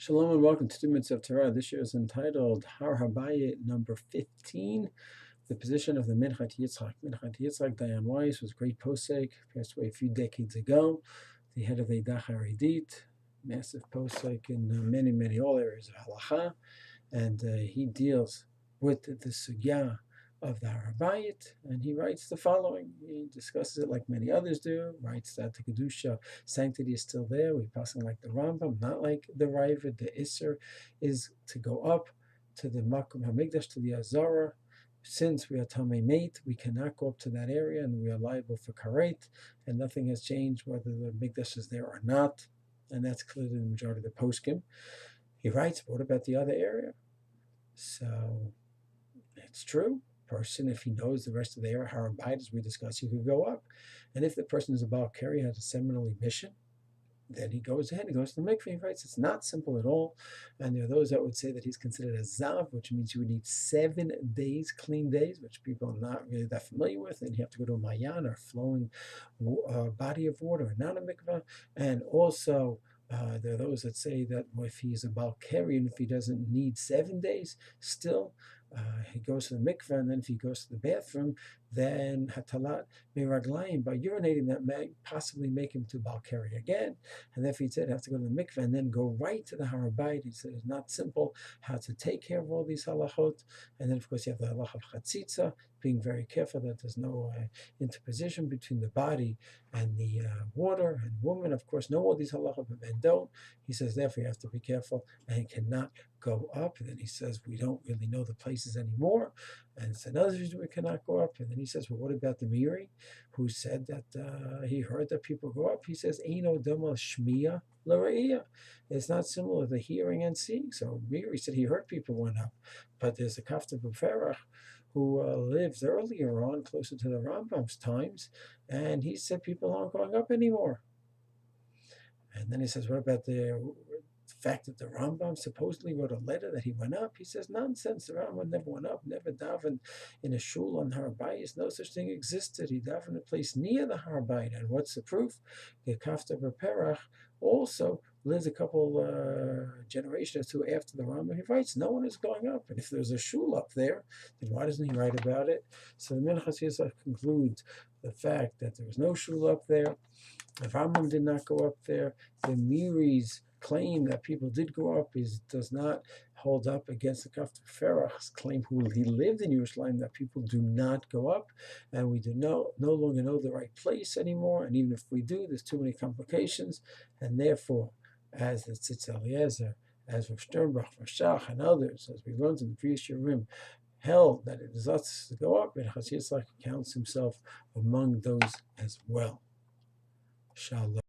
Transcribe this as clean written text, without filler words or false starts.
Shalom and welcome to 2 Minutes of Torah. This year is entitled Habayit number 15, the position of the Minchat Yitzchak. Minchat Yitzchak, Dayan Weiss, was a great posek, passed away a few decades ago, the head of the Habayit, massive posek in many, all areas of halacha, and he deals with the sugya of the Habayit, and he writes the following. He discusses it like many others do, writes that the Kedusha sanctity is still there. We passing like the Rambam, not like the Ravid. The Isser is to go up to the Makom HaMikdash, to the Azara. Since we are Tamei Mate, we cannot go up to that area, and we are liable for Karet, and nothing has changed whether the Mikdash is there or not, and that's clearly the majority of the poskim. He writes, what about the other area? So it's true. Person, if he knows the rest of the area, Habayit, as we discussed, he could go up. And if the person is a Baal Keri, has a seminal mission, then he goes ahead, he goes to the mikveh. He writes, it's not simple at all. And there are those that would say that he's considered a zav, which means you would need 7 days, clean days, which people are not really that familiar with. And you have to go to a mayan, or flowing body of water, not a mikveh. And also, there are those that say that if he's a Baal Keri, and if he doesn't need 7 days, still, he goes to the mikveh, and then if he goes to the bathroom, then hatalat miraglayim, by urinating, that may possibly make him to Baal Keri again. And if he said have to go to the mikveh and then go right to the Habayit, he said it's not simple how to take care of all these halachot. And then of course you have the halach of chatzitza, being very careful that there's no interposition between the body and the water. And women, of course, know all these halachot, but men don't. He says therefore you have to be careful, and he cannot go up. And then he says we don't really know the places anymore, and it's another reason we cannot go up. And then he says, well, what about the Miri, who said that he heard that people go up? He says, Eino dama shmiya l're'iyah. It's not similar to hearing and seeing. So Miri said he heard people went up, but there's a Kafta B'Ferach who lived earlier on, closer to the Rambam's times, and he said people aren't going up anymore. And then he says, what about the fact that the Rambam supposedly wrote a letter that he went up? He says, nonsense. The Rambam never went up, never davened in a shul on Habayit. No such thing existed. He davened in a place near the Habayit. And what's the proof? The Kafta B'Perach also lives a couple generations or two after the Rambam. He writes, no one is going up. And if there's a shul up there, then why doesn't he write about it? So the Minchat Yitzchak concludes the fact that there was no shul up there. The Rambam did not go up there. The Miri's claim that people did go up does not hold up against the Kafta Ferach's claim, who he lived in Yerushalayim, that people do not go up, and we do no longer know the right place anymore. And even if we do, there's too many complications, and therefore, as the Tzitz Eliezer, as Rav Sternbach, Rashach, and others, as we learned in the previous Yerim, held that it is us to go up, and Yitzchak counts himself among those as well. Shalom.